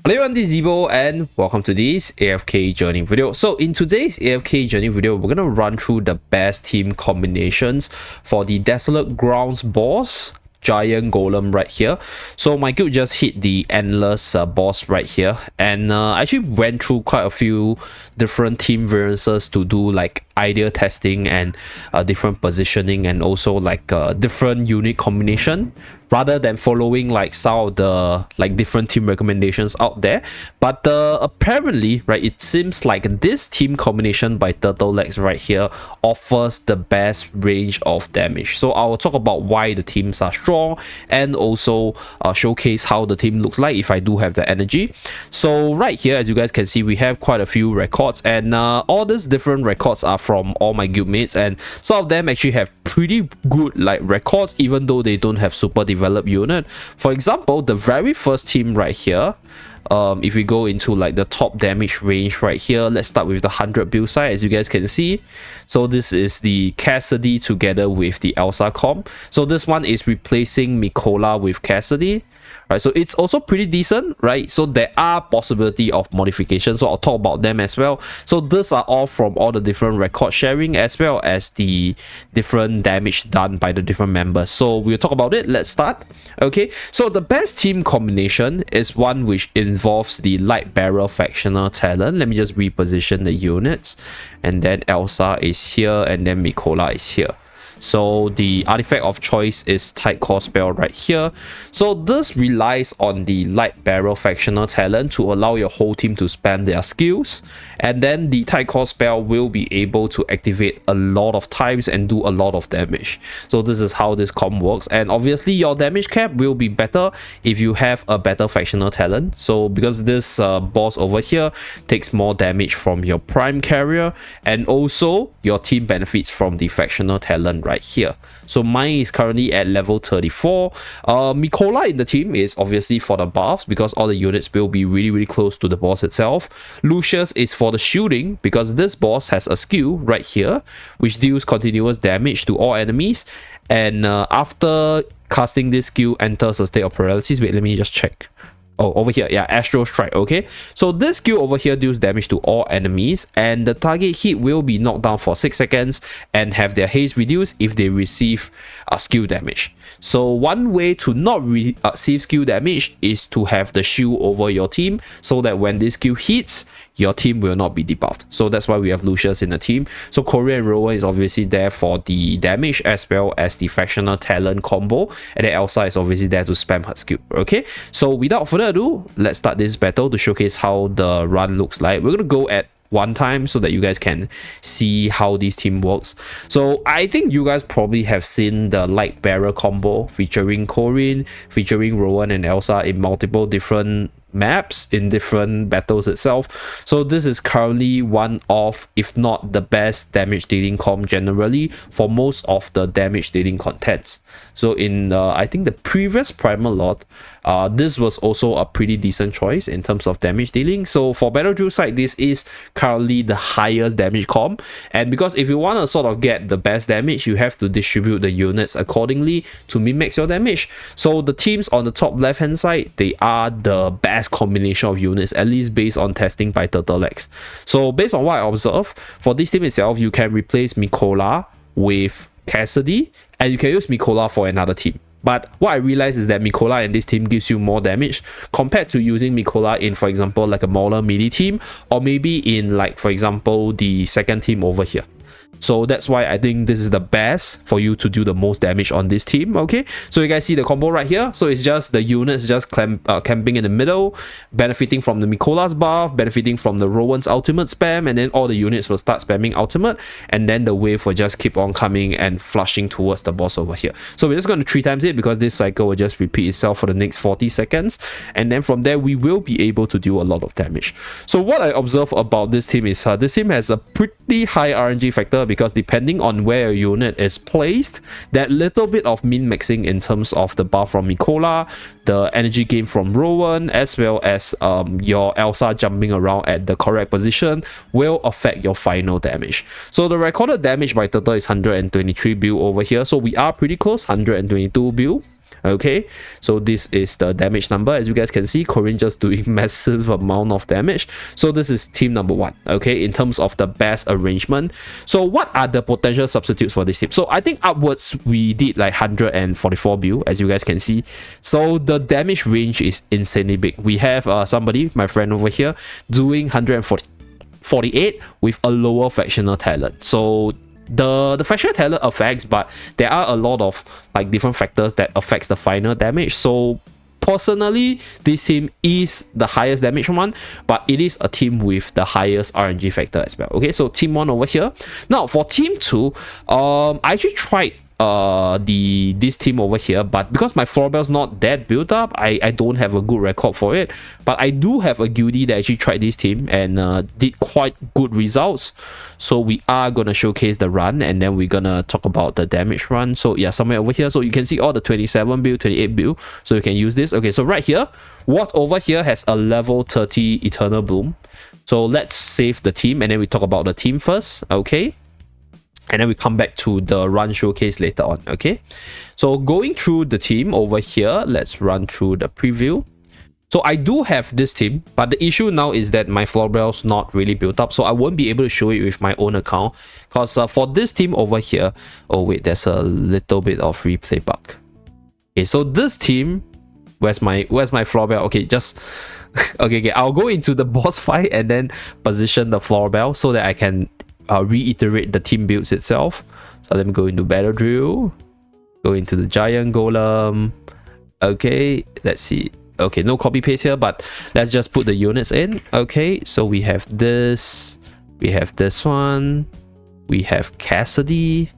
Hello everyone, this is Zeeebo and welcome to this AFK journey video. So in today's AFK journey video, we're going to run through the best team combinations for the Desolate Grounds boss, Giant Golem right here. So my guild just hit the Endless boss right here, and I actually went through quite a few different team variances to do like idea testing and different positioning, and also like different unit combination, rather than following like some of the like different team recommendations out there. But apparently, right, it seems like this team combination by Turtle Legs right here offers the best range of damage. So I will talk about why the teams are strong, and also showcase how the team looks like if I do have the energy. So right here, as you guys can see, we have quite a few records, and all these different records are from all my guildmates, and some of them actually have pretty good like records even though they don't have super developed unit. For example, the very first team right here, if we go into like the top damage range right here, let's start with the 100 build side. As you guys can see, so this is the Cassidy together with the Elsa comp. So this one is replacing Mikola with Cassidy, right? So it's also pretty decent, right? So there are possibility of modifications, so I'll talk about them as well. So these are all from all the different record sharing as well as the different damage done by the different members. So we'll talk about it. Let's start. Okay, so the best team combination is one which involves the light barrel factional talent. Let me just reposition the units, and then Elsa is here and then Mikola is here. So the artifact of choice is tight core spell right here. So this relies on the light barrel factional talent to allow your whole team to spam their skills, and then the tight core spell will be able to activate a lot of times and do a lot of damage. So this is how this comp works, and obviously your damage cap will be better if you have a better factional talent. So because this boss over here takes more damage from your prime carrier, and also your team benefits from the factional talent right here. So mine is currently at level 34. Mikola in the team is obviously for the buffs because all the units will be really close to the boss itself. Lucius is for the shielding because this boss has a skill right here which deals continuous damage to all enemies, and after casting this skill enters a state of paralysis. Wait, let me just check. Oh, over here, yeah, Astral Strike. Okay, so this skill over here deals damage to all enemies, and the target hit will be knocked down for 6 seconds and have their haste reduced if they receive skill damage. So one way to not receive skill damage is to have the shield over your team, so that when this skill hits, your team will not be debuffed. So that's why we have Lucius in the team. So Korea and Rowan is obviously there for the damage as well as the factional talent combo, and then Elsa is obviously there to spam her skill. Okay, so without further ado, let's start this battle to showcase how the run looks like. We're gonna go at one time so that you guys can see how this team works. So I think you guys probably have seen the light barrel combo featuring Corinne, featuring Rowan and Elsa in multiple different maps in different battles itself. So this is currently one of, if not the best damage dealing comp generally for most of the damage dealing contents. So in I think the previous primal lot, this was also a pretty decent choice in terms of damage dealing. So for Battle Drill side, this is currently the highest damage comp, and because if you want to sort of get the best damage, you have to distribute the units accordingly to min-max your damage. So the teams on the top left hand side, they are the best combination of units, at least based on testing by Turtle Legs. So based on what I observe, for this team itself, you can replace Mikola with Cassidy, and you can use Mikola for another team. But what I realized is that Mikola in this team gives you more damage compared to using Mikola in, for example, like a Mauler melee team, or maybe in like, for example, the second team over here. So that's why I think this is the best for you to do the most damage on this team. Okay, so you guys see the combo right here. So it's just the units just camping in the middle, benefiting from the Mikola's buff, benefiting from the Rowan's ultimate spam, and then all the units will start spamming ultimate, and then the wave will just keep on coming and flushing towards the boss over here. So we're just going to 3 times it because this cycle will just repeat itself for the next 40 seconds, and then from there we will be able to do a lot of damage. So what I observe about this team is this team has a pretty high RNG factor, because depending on where your unit is placed, that little bit of min-maxing in terms of the buff from Mikola, the energy gain from Rowan, as well as your Elsa jumping around at the correct position will affect your final damage. So the recorded damage by Turtle is 123 build over here, so we are pretty close, 122 build. Okay, so this is the damage number. As you guys can see, Korean just doing massive amount of damage. So this is team number 1, okay, in terms of the best arrangement. So what are the potential substitutes for this team? So I think upwards we did like 144 build, as you guys can see. So the damage range is insanely big. We have somebody, my friend over here, doing 148 with a lower factional talent. So the fractional talent affects, but there are a lot of like different factors that affects the final damage. So personally, this team is the highest damage one, but it is a team with the highest RNG factor as well. Okay, so team 1 over here. Now for team 2, I actually tried this team over here, but because my floor is not that built up, I don't have a good record for it. But I do have a guildie that actually tried this team and did quite good results. So we are gonna showcase the run, and then we're gonna talk about the damage run. So yeah, somewhere over here, so you can see all the 27 build, 28 build, so you can use this. Okay, so right here, what over here has a level 30 Eternal Bloom. So let's save the team, and then we talk about the team first. Okay, and then we come back to the run showcase later on. Okay, so going through the team over here, let's run through the preview. So I do have this team, but the issue now is that my floor's not really built up, so I won't be able to show it with my own account. Because for this team over here, oh wait, there's a little bit of replay bug. Okay, so this team, where's my floor bell? Okay, just okay, I'll go into the boss fight and then position the floor bell so that I can reiterate the team builds itself. So let me go into battle drill, go into the giant golem. Okay, let's see. Okay, no copy paste here, but let's just put the units in. Okay, so we have this one, we have Cassidy,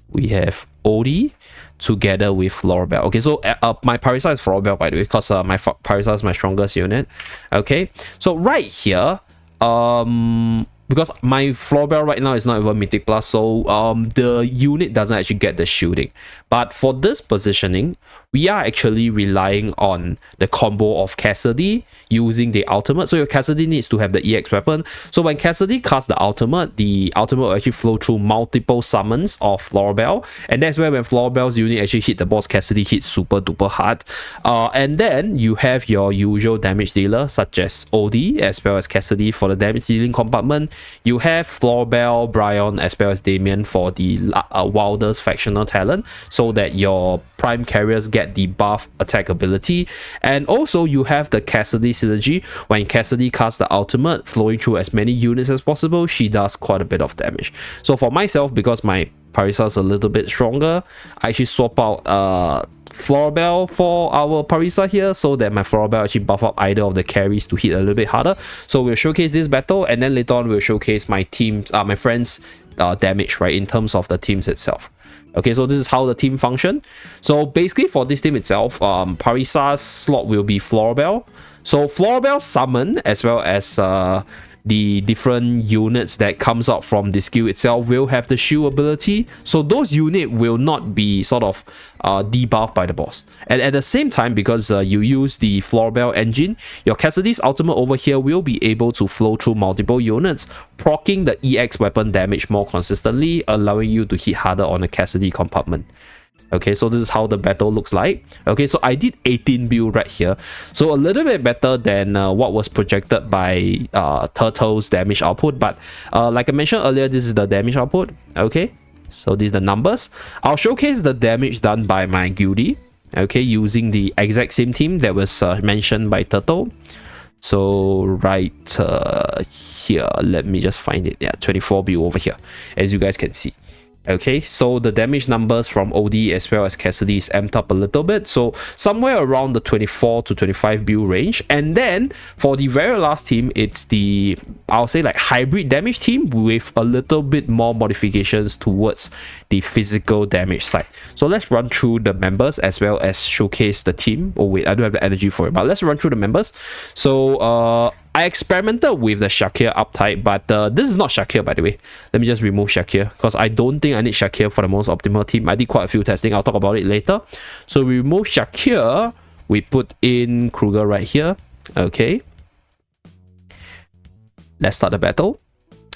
we have Odie together with Florabelle. Okay, so my Parisa is Florabelle, by the way, because my Parisa is my strongest unit. Okay, so right here, because my Florabelle right now is not even Mythic Plus, so the unit doesn't actually get the shielding. But for this positioning, we are actually relying on the combo of Cassidy using the ultimate. So your Cassidy needs to have the EX weapon. So when Cassidy casts the ultimate will actually flow through multiple summons of Florabelle. And that's where when Florabelle's unit actually hit the boss, Cassidy hits super duper hard. And then you have your usual damage dealer such as Odie as well as Cassidy for the damage dealing compartment. You have Florabelle, Bryon as well as Damien for the wildest factional talent, so that your prime carriers get the buff attack ability. And also you have the Cassidy synergy. When Cassidy casts the ultimate, flowing through as many units as possible, she does quite a bit of damage. So for myself, because my Parisa is a little bit stronger, I actually swap out Florabelle for our Parisa here, so that my Florabelle actually buff up either of the carries to hit a little bit harder. So we'll showcase this battle, and then later on we'll showcase my team's my friends damage, right, in terms of the teams itself. Okay, so this is how the team function. So basically for this team itself, Parisa's slot will be Florabelle. So Florabelle summon as well as the different units that comes out from the skill itself will have the shield ability, so those units will not be sort of debuffed by the boss. And at the same time, because you use the Florabelle engine, your Cassidy's ultimate over here will be able to flow through multiple units, proccing the EX weapon damage more consistently, allowing you to hit harder on the Cassidy compartment. Okay, so this is how the battle looks like. Okay, so I did 18 build right here, so a little bit better than what was projected by Turtle's damage output. But like I mentioned earlier, this is the damage output. Okay, so these are the numbers. I'll showcase the damage done by my guildie, okay, using the exact same team that was mentioned by Turtle. So right here, let me just find it. Yeah, 24 build over here, as you guys can see. Okay, so the damage numbers from OD as well as Cassidy is amped up a little bit, so somewhere around the 24 to 25 build range. And then for the very last team, it's the, I'll say, like hybrid damage team with a little bit more modifications towards the physical damage side. So let's run through the members as well as showcase the team. Oh wait, I don't have the energy for it, but let's run through the members. So I experimented with the Shakir uptype, but this is not Shakir, by the way. Let me just remove Shakir, because I don't think I need Shakir for the most optimal team. I did quite a few testing. I'll talk about it later. So we remove Shakir. We put in Kruger right here. Okay. Let's start the battle.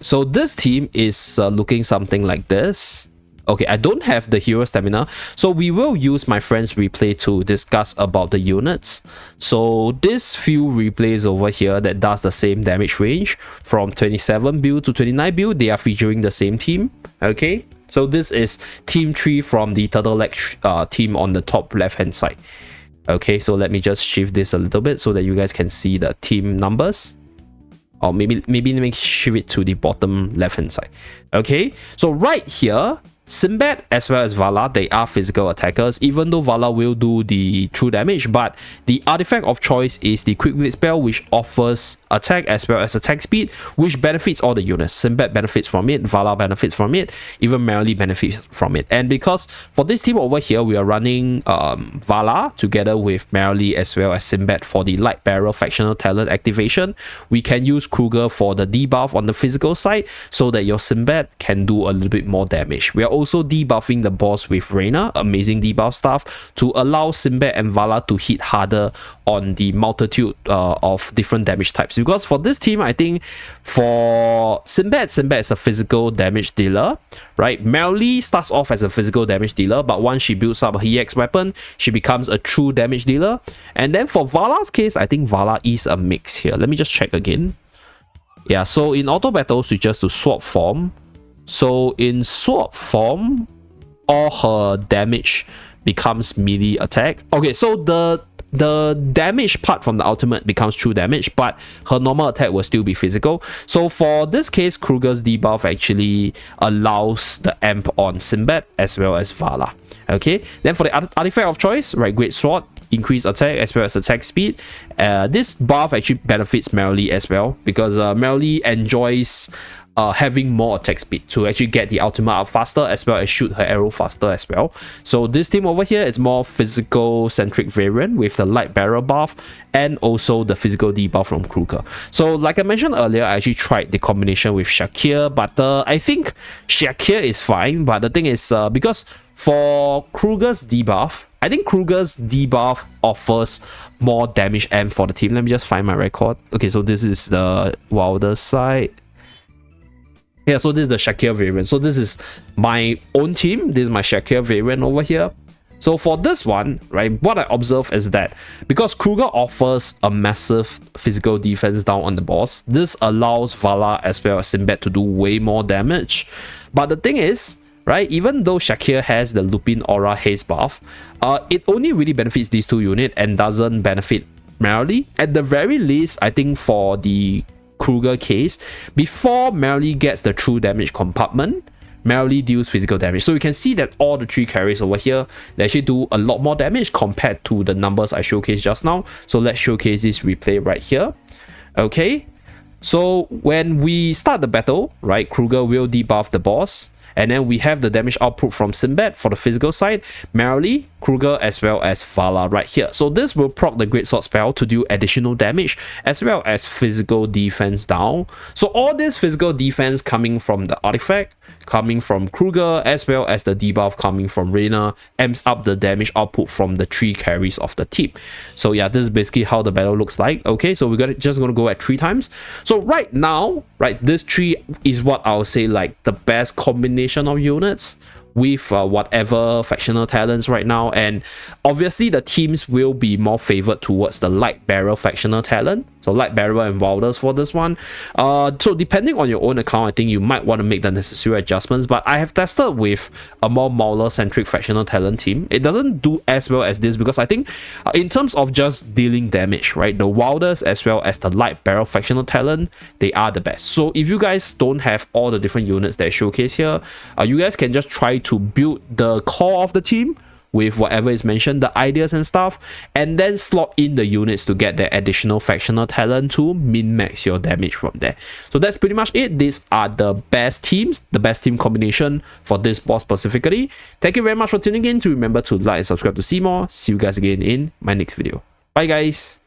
So this team is looking something like this. Okay, I don't have the hero stamina, so we will use my friend's replay to discuss about the units. So this few replays over here that does the same damage range from 27 build to 29 build, they are featuring the same team. Okay, so this is team 3 from the turtle leg team on the top left hand side. Okay, so let me just shift this a little bit so that you guys can see the team numbers. Or maybe let me shift it to the bottom left hand side. Okay, so right here, Sinbad as well as Vala, they are physical attackers, even though Vala will do the true damage, but the artifact of choice is the quick wit spell, which offers attack as well as attack speed, which benefits all the units. Sinbad benefits from it, Vala benefits from it, even Merrily benefits from it. And because for this team over here, we are running Vala together with Merrily as well as Sinbad for the light barrel factional talent activation, we can use Kruger for the debuff on the physical side so that your Sinbad can do a little bit more damage. We are also debuffing the boss with Reina, amazing debuff stuff, to allow Sinbad and Vala to hit harder on the multitude of different damage types. Because for this team, I think for Sinbad is a physical damage dealer, right? Merrily starts off as a physical damage dealer, but once she builds up her EX weapon, she becomes a true damage dealer. And then for Vala's case, I think Vala is a mix here. Let me just check again. Yeah, so in auto battle switches to swap form. So in swap form, all her damage becomes melee attack. Okay, so the damage part from the ultimate becomes true damage, but her normal attack will still be physical. So for this case, Kruger's debuff actually allows the amp on Sinbad as well as Vala. Okay, then for the artifact of choice, right, Great Sword, increase attack as well as attack speed. This buff actually benefits Merrily as well, because Merrily enjoys having more attack speed to actually get the ultimate up faster as well as shoot her arrow faster as well. So this team over here is more physical centric variant with the light barrel buff and also the physical debuff from Kruger. So like I mentioned earlier, I actually tried the combination with Shakir, but I think Shakir is fine. But the thing is, because for Kruger's debuff, I think Kruger's debuff offers more damage amp for the team. Let me just find my record. Okay, so this is the wilder side. Yeah, so this is the Shakir variant. So this is my own team. This is my Shakir variant over here. So for this one, right, what I observe is that because Kruger offers a massive physical defense down on the boss, this allows Vala as well as Sinbad to do way more damage. But the thing is, right, even though Shakir has the Lupin Aura Haze buff, it only really benefits these two units and doesn't benefit Merrily. At the very least, I think for the Kruger case, before Merrily gets the true damage compartment, Merrily deals physical damage. So you can see that all the 3 carries over here, they actually do a lot more damage compared to the numbers I showcased just now. So let's showcase this replay right here. Okay, so when we start the battle, right, Kruger will debuff the boss. And then we have the damage output from Sinbad for the physical side, Merrily, Kruger as well as Vala right here. So this will proc the Great Sword spell to do additional damage as well as physical defense down. So all this physical defense coming from the artifact, coming from Kruger, as well as the debuff coming from Reina, amps up the damage output from the 3 carries of the team. So yeah, this is basically how the battle looks like. Okay, so we're just going to go at 3 times. So right now, right, this 3 is what I'll say like the best combination of units with whatever factional talents right now, and obviously the teams will be more favored towards the light barrel factional talent, so light barrel and wilders for this one. So depending on your own account, I think you might want to make the necessary adjustments, but I have tested with a more Mauler centric factional talent team. It doesn't do as well as this because I think in terms of just dealing damage, right, the wilders as well as the light barrel factional talent, they are the best. So if you guys don't have all the different units that I showcase here, you guys can just try to build the core of the team with whatever is mentioned, the ideas and stuff, and then slot in the units to get the additional factional talent to min-max your damage from there. So that's pretty much it. These are the best teams, the best team combination for this boss specifically. Thank you very much for tuning in. To remember to like and subscribe to see more. See you guys again in my next video. Bye guys.